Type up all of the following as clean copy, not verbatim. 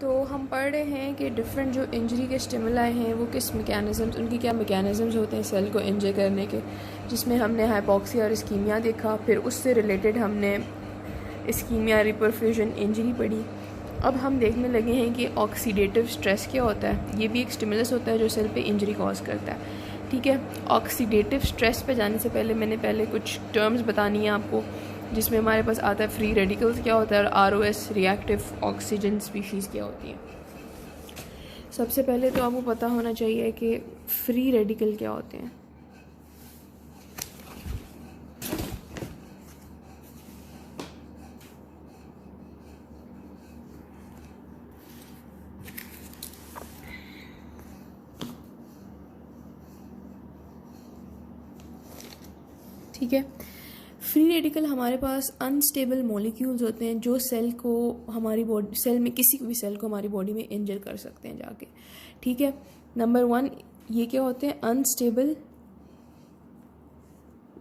तो हम पढ़ रहे हैं कि डिफरेंट जो इंजरी के स्टिमुलाई हैं वो किस मैकेनिज़म्स, उनकी क्या मैकेनिज़म्स होते हैं सेल को इंजर करने के, जिसमें हमने हाइपोक्सिया और इस्कीमिया देखा। फिर उससे रिलेटेड हमने इस्कीमिया रिपरफ्यूजन इंजरी पढ़ी। अब हम देखने लगे हैं कि ऑक्सीडेटिव स्ट्रेस क्या होता है। ये भी एक स्टिमुलस होता है जो सेल पे इंजरी कॉज करता है। ठीक है, ऑक्सीडेटिव स्ट्रेस पे जाने से पहले मैंने कुछ टर्म्स बतानी है आपको, जिसमें हमारे पास आता है फ्री रेडिकल्स क्या होता है और ROS रिएक्टिव ऑक्सीजन स्पीशीज़ क्या होती हैं। सबसे पहले तो आपको पता होना चाहिए कि फ्री रेडिकल क्या होते हैं। ठीक है, फ्री रेडिकल हमारे पास अनस्टेबल मॉलिक्यूल्स होते हैं जो सेल को हमारी बॉडी, सेल में किसी भी सेल को हमारी बॉडी में इंजर कर सकते हैं जाके। ठीक है, नंबर 1 ये क्या होते हैं, अनस्टेबल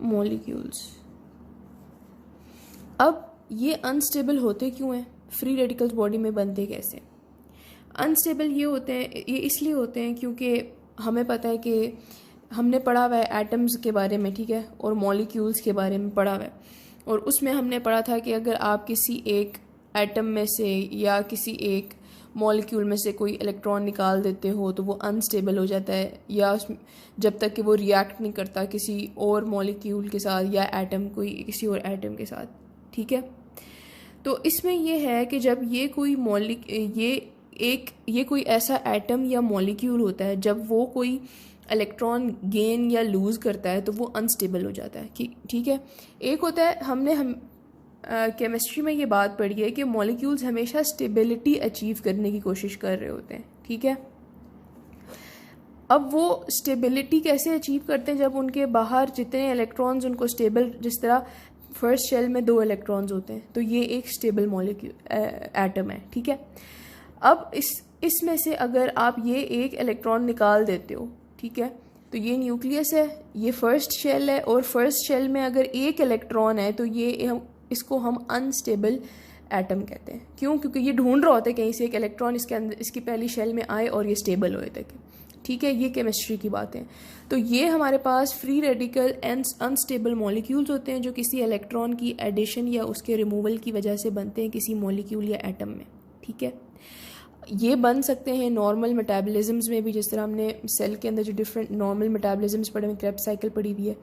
मॉलिक्यूल्स। अब ये अनस्टेबल होते क्यों हैं, फ्री रेडिकल्स बॉडी में बनते कैसे? अनस्टेबल ये होते हैं, ये इसलिए होते हैं क्योंकि हमें पता है कि हमने पढ़ा हुआ है एटम्स के बारे में, ठीक है, और मॉलिक्यूल्स के बारे में पढ़ा हुआ है, और उसमें हमने पढ़ा था कि अगर आप किसी एक एटम में से या किसी एक मॉलिक्यूल में से कोई इलेक्ट्रॉन निकाल देते हो तो वो अनस्टेबल हो जाता है, या जब तक कि वो रिएक्ट नहीं करता किसी और मॉलिक्यूल के साथ या एटम किसी और एटम के साथ। ठीक है, तो इसमें यह है कि जब ये कोई ऐसा एटम या मॉलिक्यूल होता है, जब वो कोई इलेक्ट्रॉन गेन या लूज़ करता है तो वो अनस्टेबल हो जाता है। ठीक है, एक होता है, हमने केमिस्ट्री में ये बात पढ़ी है कि मॉलिक्यूल्स हमेशा स्टेबिलिटी अचीव करने की कोशिश कर रहे होते हैं। ठीक है, अब वो स्टेबिलिटी कैसे अचीव करते हैं, जब उनके बाहर जितने इलेक्ट्रॉन्स उनको स्टेबल, जिस तरह फर्स्ट शेल में 2 इलेक्ट्रॉन्स होते हैं तो ये एक स्टेबल मॉलिक्यूल एटम है। ठीक है, अब इसमें से अगर आप ये एक इलेक्ट्रॉन निकाल देते हो, ठीक है, तो ये न्यूक्लियस है, ये फर्स्ट शेल है, और फर्स्ट शेल में अगर एक इलेक्ट्रॉन है तो इसको हम अनस्टेबल एटम कहते हैं। क्यों? क्योंकि ये ढूंढ रहा होता है कहीं से एक इलेक्ट्रॉन इसके अंदर, इसकी पहली शेल में आए और ये स्टेबल होए तक। ठीक है, ये केमिस्ट्री की बात है। तो ये हमारे पास free radical and unstable molecules होते हैं जो किसी इलेक्ट्रॉन की एडिशन या उसके रिमूवल की वजह से बनते हैं किसी मॉलिक्यूल या एटम में। ठीक है, ये बन सकते हैं नॉर्मल मेटाबॉलिज्म्स में भी, जिस तरह हमने सेल के अंदर जो डिफरेंट नॉर्मल मेटाबॉलिज्म्स पढ़े हैं, क्रेब्स साइकिल पढ़ी हुई है,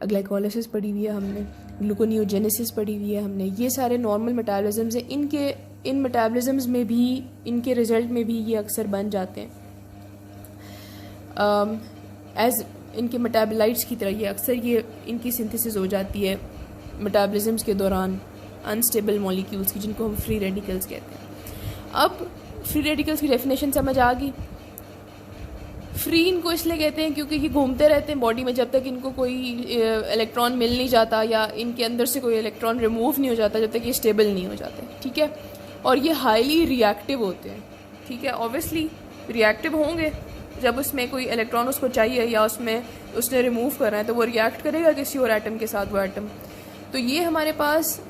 ग्लाइकोलाइसिस पढ़ी हुई है हमने, ग्लूकोनियोजेनेसिस पढ़ी हुई है हमने, ये सारे नॉर्मल मेटाबॉलिज्म्स हैं। इन मेटाबॉलिज्म्स में भी, इनके रिजल्ट में भी ये अक्सर बन जाते हैं एज इनके मेटाबोलाइट्स की तरह। ये अक्सर इनकी सिंथेसिस हो जाती है मेटाबॉलिज्म्स के दौरान अनस्टेबल मॉलिक्यूल्स की, जिनको हम फ्री रेडिकल्स कहते हैं। अब फ्री रेडिकल्स की डेफिनेशन समझ आ गई। फ्री इनको इसलिए कहते हैं क्योंकि ये घूमते रहते हैं बॉडी में जब तक इनको कोई इलेक्ट्रॉन मिल नहीं जाता या इनके अंदर से कोई इलेक्ट्रॉन रिमूव नहीं हो जाता, जब तक ये स्टेबल नहीं हो जाते। ठीक है, और ये हाईली रिएक्टिव होते हैं। ठीक है, ऑब्वियसली रिएक्टिव होंगे, जब उसमें कोई इलेक्ट्रॉन उसको चाहिए या उसने रिमूव करना है तो वो रिएक्ट करेगा किसी और एटम के साथ, वो एटम। तो ये हमारे पास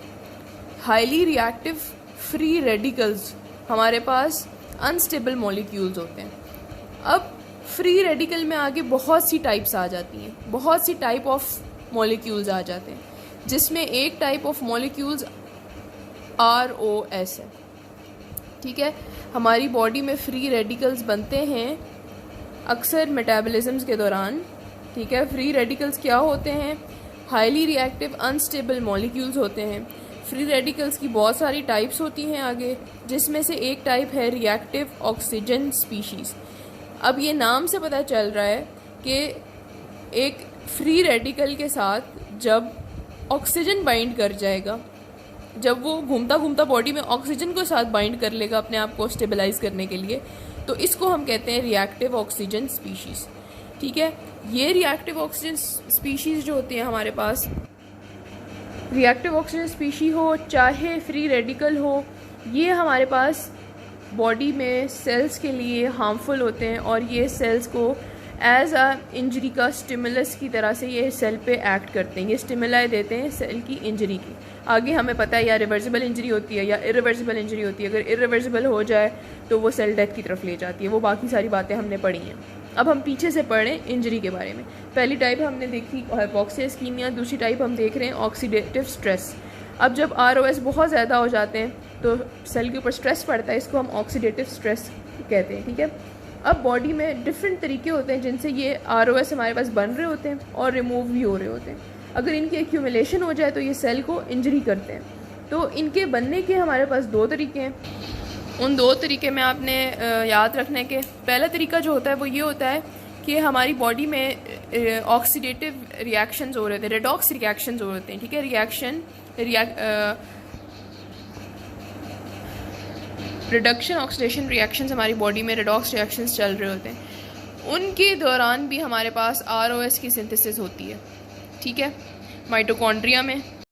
हाईली रिएक्टिव फ्री रेडिकल्स, हमारे पास अनस्टेबल मॉलिक्यूल्स होते हैं। अब फ्री रेडिकल में आगे बहुत सी टाइप्स आ जाती हैं, बहुत सी टाइप ऑफ मॉलिक्यूल्स आ जाते हैं, जिसमें एक टाइप ऑफ मॉलिक्यूल्स ROS है। ठीक है, हमारी बॉडी में फ्री रेडिकल्स बनते हैं अक्सर मेटाबॉलिज्म्स के दौरान। ठीक है, फ्री रेडिकल्स क्या होते हैं, हाईली रिएक्टिव अनस्टेबल मॉलिक्यूल्स होते हैं। फ्री रेडिकल्स की बहुत सारी टाइप्स होती हैं आगे, जिसमें से एक टाइप है रिएक्टिव ऑक्सीजन स्पीशीज़। अब ये नाम से पता चल रहा है कि एक फ्री रेडिकल के साथ जब ऑक्सीजन बाइंड कर जाएगा, जब वो घूमता घूमता बॉडी में ऑक्सीजन को साथ बाइंड कर लेगा अपने आप को स्टेबलाइज करने के लिए, तो इसको हम कहते हैं रिएक्टिव ऑक्सीजन स्पीशीज़। ठीक है, ये रिएक्टिव ऑक्सीजन स्पीशीज़ जो होती हैं हमारे पास, रिएक्टिव ऑक्सीजन स्पीशी हो चाहे फ्री रेडिकल हो, ये हमारे पास बॉडी में सेल्स के लिए हार्मफुल होते हैं और ये सेल्स को एज आ इंजरी का स्टिमुलस की तरह से ये सेल पे एक्ट करते हैं, ये स्टिमुलाई देते हैं सेल की इंजरी की। आगे हमें पता है या रिवर्सिबल इंजरी होती है या इरिवर्सिबल इंजरी होती है। अगर इरिवर्सिबल हो जाए तो वो सेल डेथ की तरफ ले जाती है। वो बाकी सारी बातें हमने पढ़ी हैं। अब हम पीछे से पढ़ रहे हैं इंजरी के बारे में। पहली टाइप हमने देखी हाइपोक्सिया इस्कीमिया, दूसरी टाइप हम देख रहे हैं ऑक्सीडेटिव स्ट्रेस। अब जब ROS बहुत ज़्यादा हो जाते हैं तो सेल के ऊपर स्ट्रेस पड़ता है, इसको हम ऑक्सीडेटिव स्ट्रेस कहते हैं, ठीक है। अब बॉडी में डिफरेंट तरीके होते हैं जिनसे ये ROS हमारे पास बन रहे होते हैं और रिमूव भी हो रहे होते हैं। अगर इनकी एक्यूमुलेशन हो जाए तो ये सेल को इंजरी करते हैं। तो इनके बनने के हमारे पास दो तरीके हैं। उन दो तरीके में आपने याद रखने के, पहला तरीका जो होता है वो ये होता है कि हमारी बॉडी में ऑक्सीडेटिव रिएक्शंस हो रहे थे, रेडॉक्स रिएक्शंस हो रहे होते हैं, ठीक है। रिडक्शन ऑक्सीडेशन रिएक्शंस हमारी बॉडी में रेडॉक्स रिएक्शंस चल रहे होते हैं। उनके दौरान भी हमारे पास ROS की सिंथेसिस होती है, ठीक है, माइटोकॉन्ड्रिया में।